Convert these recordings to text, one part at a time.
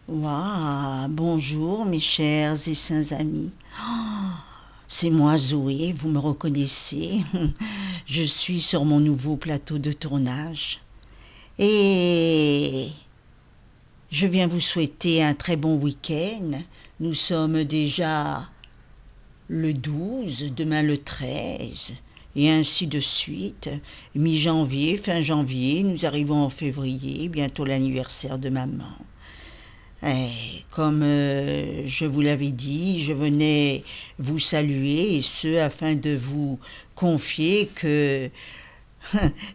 Waouh, bonjour mes chers et saints amis. Oh, c'est moi Zoé, vous me reconnaissez. Je suis sur mon nouveau plateau de tournage. Et je viens vous souhaiter un très bon week-end. Nous sommes déjà le 12, demain le 13, et ainsi de suite. Mi-janvier, fin janvier, nous arrivons en février, bientôt l'anniversaire de maman. Comme je vous l'avais dit, je venais vous saluer, et ce afin de vous confier que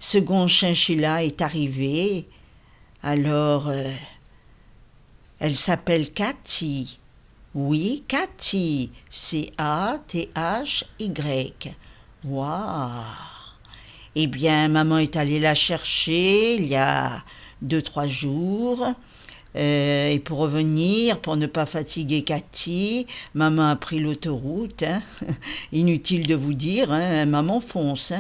second chinchilla est arrivé. Alors, elle s'appelle Cathy. Oui, Cathy. C-A-T-H-Y. Waouh! Eh bien, maman est allée la chercher il y a 2-3 jours. Et pour revenir, pour ne pas fatiguer Cathy, maman a pris l'autoroute. Inutile de vous dire, maman fonce.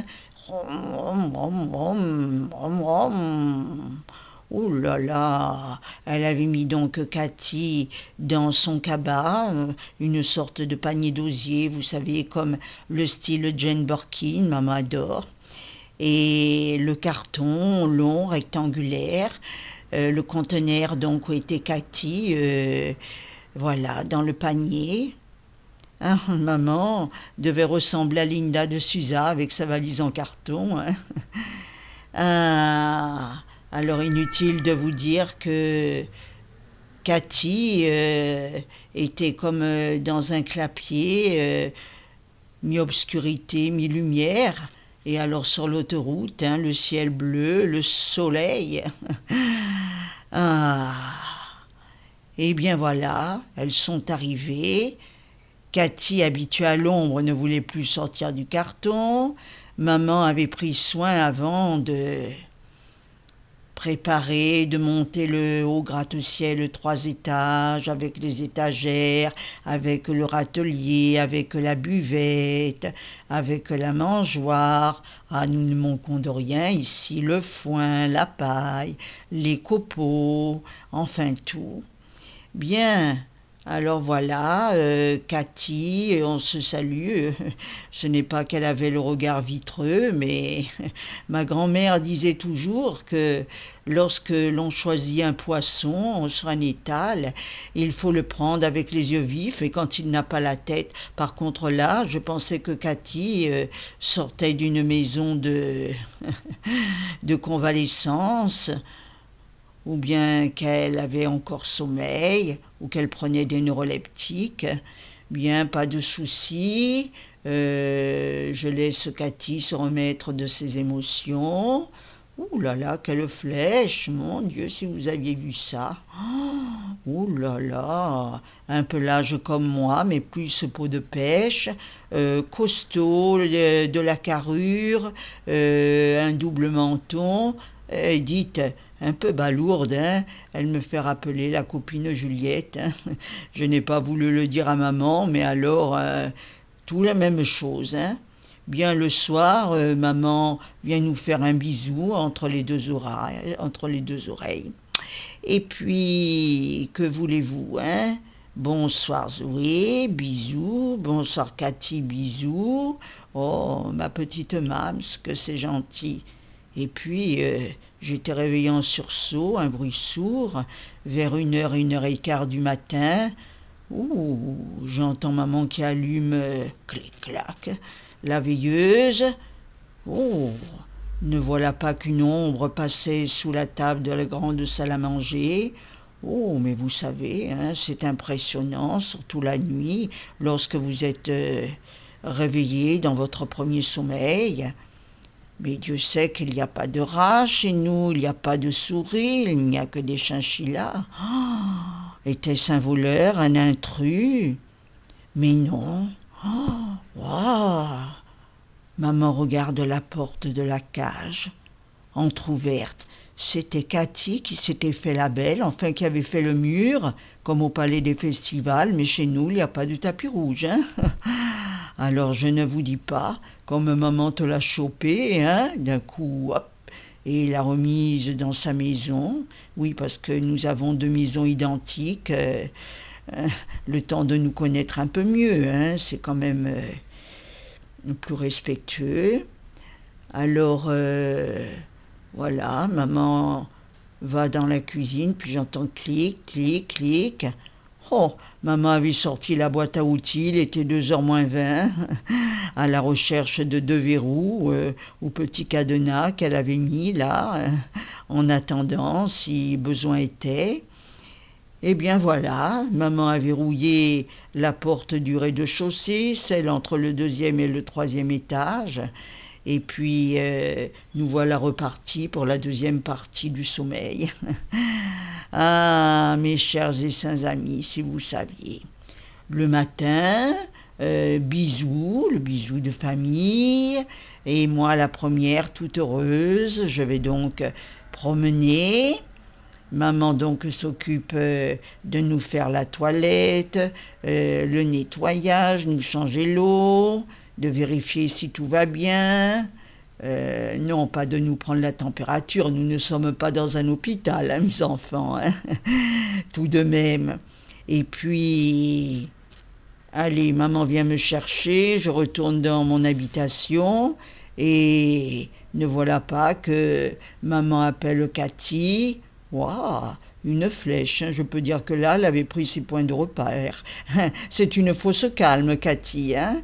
Oh là là, elle avait mis donc Cathy dans son cabas, une sorte de panier d'osier, vous savez, comme le style Jane Birkin, maman adore. Et le carton long, rectangulaire, le conteneur donc où était Cathy, voilà, dans le panier. Hein, maman devait ressembler à Linda de Souza avec sa valise en carton. Alors inutile de vous dire que Cathy était comme dans un clapier, mi-obscurité, mi-lumière. Et alors sur l'autoroute, le ciel bleu, le soleil. Et bien voilà, elles sont arrivées. Cathy, habituée à l'ombre, ne voulait plus sortir du carton. Maman avait pris soin avant de préparer, de monter le haut gratte-ciel 3 étages, avec les étagères, avec le râtelier, avec la buvette, avec la mangeoire. Nous ne manquons de rien ici, le foin, la paille, les copeaux, enfin tout. Bien. Alors voilà, Cathy, on se salue. Ce n'est pas qu'elle avait le regard vitreux, mais ma grand-mère disait toujours que lorsque l'on choisit un poisson sur un étal, il faut le prendre avec les yeux vifs et quand il n'a pas la tête. Par contre là, je pensais que Cathy sortait d'une maison de convalescence, ou bien qu'elle avait encore sommeil, ou qu'elle prenait des neuroleptiques. Bien, pas de souci, je laisse Cathy se remettre de ses émotions. Ouh là là, quelle flèche, mon Dieu, si vous aviez vu ça. Ouh là là, un pelage comme moi, mais plus peau de pêche, costaud, de la carrure, un double menton. Dites, un peu balourde, elle me fait rappeler la copine Juliette. Je n'ai pas voulu le dire à maman, mais alors, tout la même chose. Bien le soir, maman vient nous faire un bisou entre les deux oreilles. Et puis, que voulez-vous, Bonsoir Zoé, bisous. Bonsoir Cathy, bisous. Oh, ma petite Mams, que c'est gentil. Et puis, j'étais réveillée en sursaut, un bruit sourd, vers 1h, 1h15 du matin. Ouh, j'entends maman qui allume, clic-clac, la veilleuse. Oh, ne voilà pas qu'une ombre passait sous la table de la grande salle à manger. Oh, mais vous savez, c'est impressionnant, surtout la nuit, lorsque vous êtes réveillé dans votre premier sommeil. Mais Dieu sait qu'il n'y a pas de rats chez nous, il n'y a pas de souris, il n'y a que des chinchillas. Était-ce un voleur, un intrus? Mais non. Waouh! Maman regarde la porte de la cage, entr'ouverte. C'était Cathy qui s'était fait la belle, enfin qui avait fait le mur, comme au palais des festivals, mais chez nous, il n'y a pas de tapis rouge, Alors je ne vous dis pas, comme maman te l'a chopé, d'un coup, hop, et l'a remise dans sa maison. Oui, parce que nous avons 2 maisons identiques. Le temps de nous connaître un peu mieux, hein, c'est quand même plus respectueux. Alors, voilà, maman va dans la cuisine, puis j'entends clic, clic, clic. Oh, maman avait sorti la boîte à outils, il était 2h moins 20, à la recherche de 2 verrous ou petits cadenas qu'elle avait mis là, en attendant si besoin était. Eh bien voilà, maman a verrouillé la porte du rez-de-chaussée, celle entre le 2e et le 3e étage, et puis nous voilà repartis pour la 2e partie du sommeil. Ah, mes chers et saints amis, si vous saviez. Le matin, bisous, le bisou de famille, et moi la première, toute heureuse, je vais donc promener. Maman donc s'occupe de nous faire la toilette, le nettoyage, nous changer l'eau, de vérifier si tout va bien. Non, pas de nous prendre la température, nous ne sommes pas dans un hôpital, hein, mes enfants, hein. Tout de même. Et puis, allez, maman vient me chercher, je retourne dans mon habitation, et ne voilà pas que maman appelle Cathy. Waouh, une flèche, hein. Je peux dire que là, elle avait pris ses points de repère. C'est une fausse calme, Cathy, hein.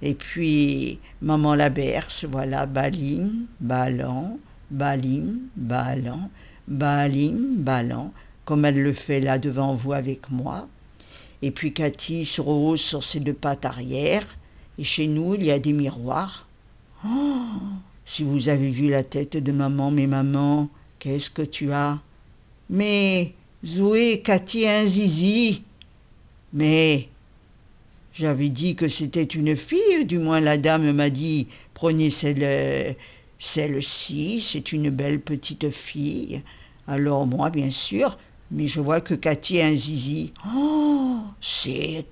Et puis, maman la berce, voilà, baling, ballant, baling, ballant, baling, ballant, comme elle le fait là devant vous avec moi. Et puis Cathy se rehausse sur ses 2 pattes arrière, et chez nous, il y a des miroirs. Oh, si vous avez vu la tête de maman, mais maman, qu'est-ce que tu as? Mais, Zoé, Cathy a un zizi. Mais, j'avais dit que c'était une fille, du moins la dame m'a dit, prenez celle-ci, c'est une belle petite fille. Alors moi, bien sûr, mais je vois que Cathy a un zizi. Oh, c'est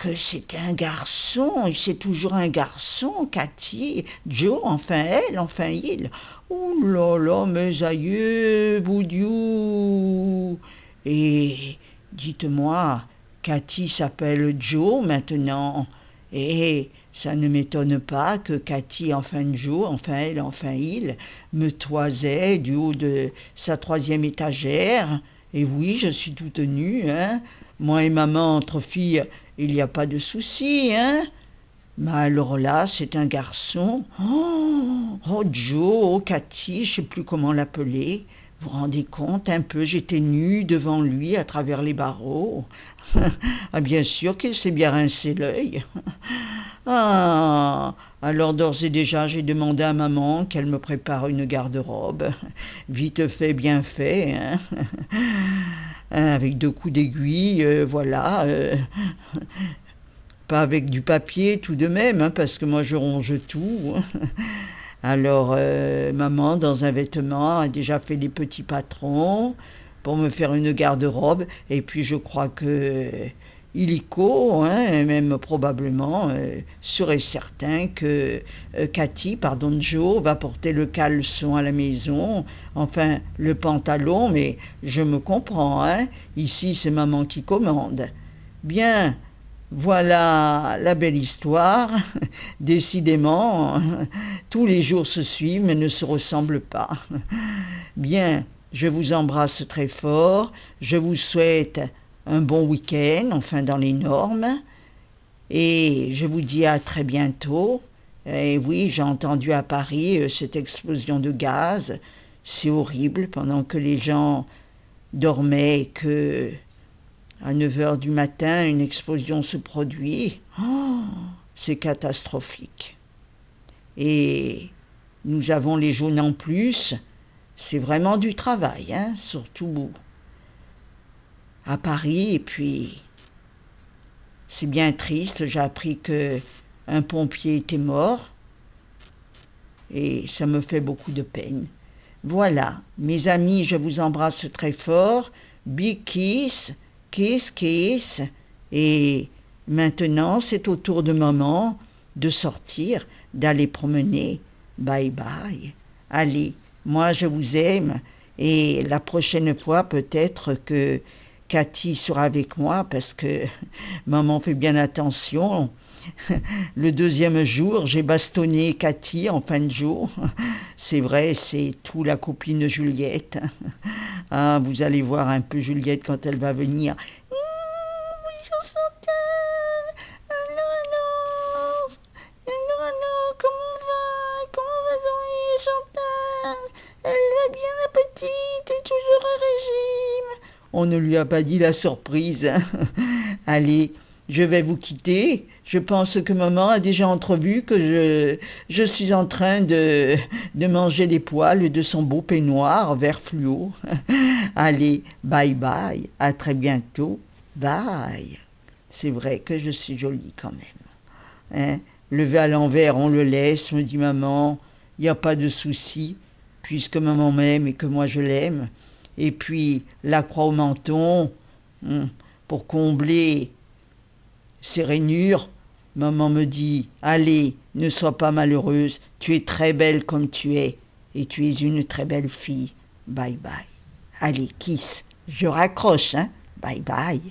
un garçon, et c'est toujours un garçon, Cathy. Joe, enfin elle, enfin il. Oh là là, mes aïeux, boudiou. Et dites-moi, Cathy s'appelle Joe maintenant. Et ça ne m'étonne pas que Cathy, enfin Joe, enfin elle, enfin il, me toisait du haut de sa 3e étagère. Et oui, je suis toute nue, hein. Moi et maman, entre filles, il n'y a pas de souci, hein. Mais alors là, c'est un garçon. Oh, Joe, oh, Cathy, je ne sais plus comment l'appeler. Vous vous rendez compte un peu, j'étais nue devant lui à travers les barreaux. Ah, bien sûr qu'il s'est bien rincé l'œil. Ah, alors d'ores et déjà, j'ai demandé à maman qu'elle me prépare une garde-robe. Vite fait, bien fait, hein. Avec 2 coups d'aiguille, voilà. Pas avec du papier tout de même, hein, parce que moi je ronge tout. Alors, maman, dans un vêtement, a déjà fait des petits patrons pour me faire une garde-robe. Et puis, je crois que illico, hein, et même probablement, sûr et certain que Joe, va porter le caleçon à la maison, enfin, le pantalon, mais je me comprends, hein. Ici, c'est maman qui commande. Bien. Voilà la belle histoire. Décidément, tous les jours se suivent mais ne se ressemblent pas. Bien, je vous embrasse très fort. Je vous souhaite un bon week-end, enfin dans les normes. Et je vous dis à très bientôt. Et oui, j'ai entendu à Paris cette explosion de gaz. C'est horrible pendant que les gens dormaient et que... À 9h du matin, une explosion se produit. Oh, c'est catastrophique. Et nous avons les jaunes en plus. C'est vraiment du travail, hein, surtout à Paris. Et puis, c'est bien triste. J'ai appris qu'un pompier était mort. Et ça me fait beaucoup de peine. Voilà, mes amis, je vous embrasse très fort. Big kiss. Kiss, kiss, et maintenant c'est au tour de maman de sortir, d'aller promener. Bye bye. Allez, moi je vous aime, et la prochaine fois peut-être que Cathy sera avec moi, parce que maman fait bien attention. Le deuxième jour, j'ai bastonné Cathy en fin de jour. C'est vrai, c'est tout la copine de Juliette. Ah, vous allez voir un peu Juliette quand elle va venir. Bonjour Chantal. Allô, allô. Allô, allô, comment va Zoé, Chantal? Elle va bien la petite, est toujours au régime. On ne lui a pas dit la surprise. Allez, je vais vous quitter. Je pense que maman a déjà entrevu que je suis en train de manger les poils de son beau peignoir vert fluo. Allez, bye bye, à très bientôt, bye. C'est vrai que je suis jolie quand même. Hein? Levé à l'envers, on le laisse, me dit maman, il n'y a pas de souci, puisque maman m'aime et que moi je l'aime. Et puis, la croix au menton, pour combler ses rainures, maman me dit, allez, ne sois pas malheureuse, tu es très belle comme tu es, et tu es une très belle fille. Bye bye. Allez, kiss. Je raccroche, hein. Bye bye.